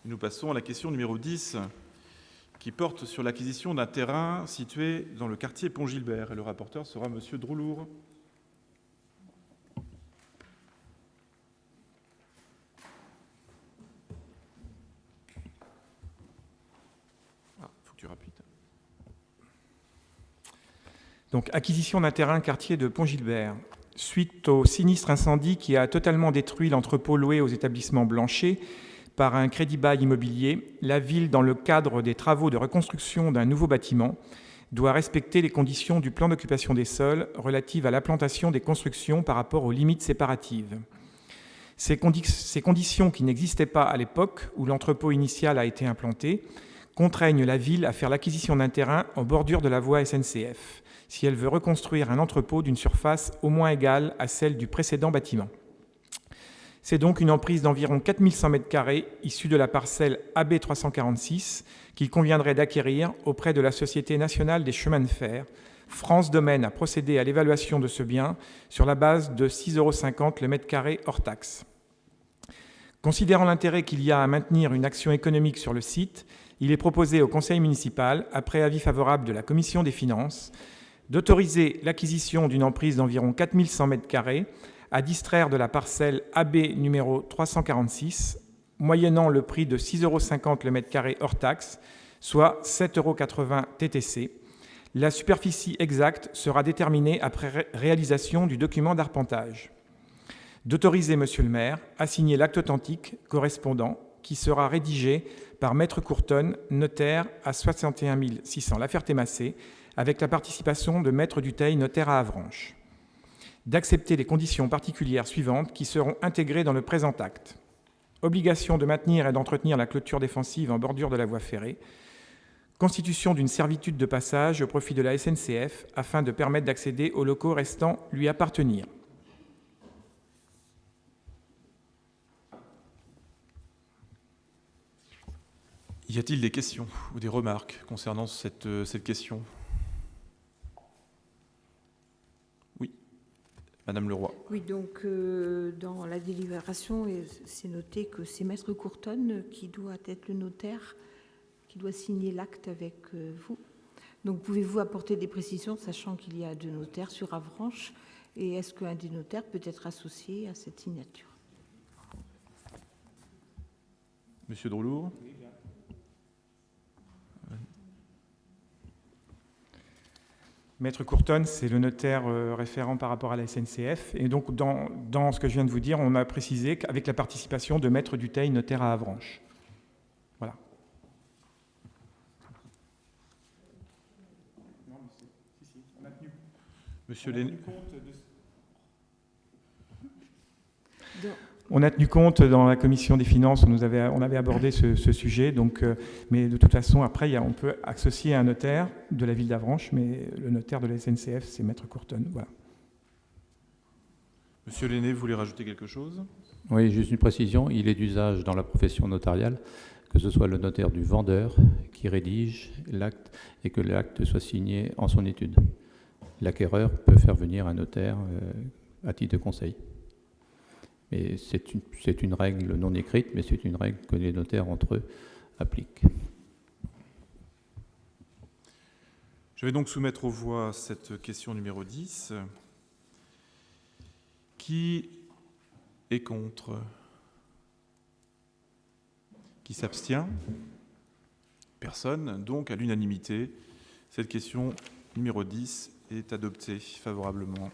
Nous passons à la question numéro 10, qui porte sur l'acquisition d'un terrain situé dans le quartier Pont-Gilbert. Et le rapporteur sera M. Droulour. Faut que tu rapides. Donc, acquisition d'un terrain quartier de Pont-Gilbert. Suite au sinistre incendie qui a totalement détruit l'entrepôt loué aux établissements Blanchet par un crédit-bail immobilier, la ville, dans le cadre des travaux de reconstruction d'un nouveau bâtiment, doit respecter les conditions du plan d'occupation des sols relatives à l'implantation des constructions par rapport aux limites séparatives. Ces conditions qui n'existaient pas à l'époque où l'entrepôt initial a été implanté contraignent la ville à faire l'acquisition d'un terrain en bordure de la voie SNCF, si elle veut reconstruire un entrepôt d'une surface au moins égale à celle du précédent bâtiment. C'est donc une emprise d'environ 4100 m² issue de la parcelle AB 346 qu'il conviendrait d'acquérir auprès de la Société nationale des chemins de fer. France Domaine a procédé à l'évaluation de ce bien sur la base de 6,50 € le mètre carré hors taxe. Considérant l'intérêt qu'il y a à maintenir une action économique sur le site, il est proposé au Conseil municipal, après avis favorable de la Commission des finances, d'autoriser l'acquisition d'une emprise d'environ 4100 m² à distraire de la parcelle AB numéro 346, moyennant le prix de 6,50 € le mètre carré hors taxe, soit 7,80 € TTC. La superficie exacte sera déterminée après réalisation du document d'arpentage. D'autoriser Monsieur le maire à signer l'acte authentique correspondant qui sera rédigé par Maître Courtonne, notaire à 61 600 La Ferté-Massé, avec la participation de Maître Dutheil, notaire à Avranches. D'accepter les conditions particulières suivantes qui seront intégrées dans le présent acte. Obligation de maintenir et d'entretenir la clôture défensive en bordure de la voie ferrée. Constitution d'une servitude de passage au profit de la SNCF afin de permettre d'accéder aux locaux restant lui appartenir. Y a-t-il des questions ou des remarques concernant cette question ? Oui, Madame Leroy. Oui, donc dans la délibération, c'est noté que c'est Maître Courtonne qui doit être le notaire, qui doit signer l'acte avec vous. Donc pouvez-vous apporter des précisions, sachant qu'il y a 2 notaires sur Avranches, et est-ce qu'un des notaires peut être associé à cette signature ? Monsieur Droulour. Maître Courtonne, c'est le notaire référent par rapport à la SNCF. Et donc, dans ce que je viens de vous dire, on a précisé qu'avec la participation de Maître Dutheil, notaire à Avranches. Voilà. Monsieur Lenné. On a tenu compte dans la commission des finances, on avait abordé ce sujet, donc, mais de toute façon, après, on peut associer un notaire de la ville d'Avranches, mais le notaire de la SNCF, c'est Maître Courtonne. Voilà. Monsieur Lenné, vous voulez rajouter quelque chose ? Oui, juste une précision. Il est d'usage dans la profession notariale que ce soit le notaire du vendeur qui rédige l'acte et que l'acte soit signé en son étude. L'acquéreur peut faire venir un notaire à titre de conseil. Mais c'est une règle non écrite, mais c'est une règle que les notaires entre eux appliquent. Je vais donc soumettre aux voix cette question numéro 10. Qui est contre ? Qui s'abstient ? Personne. Donc, à l'unanimité, cette question numéro 10 est adoptée favorablement.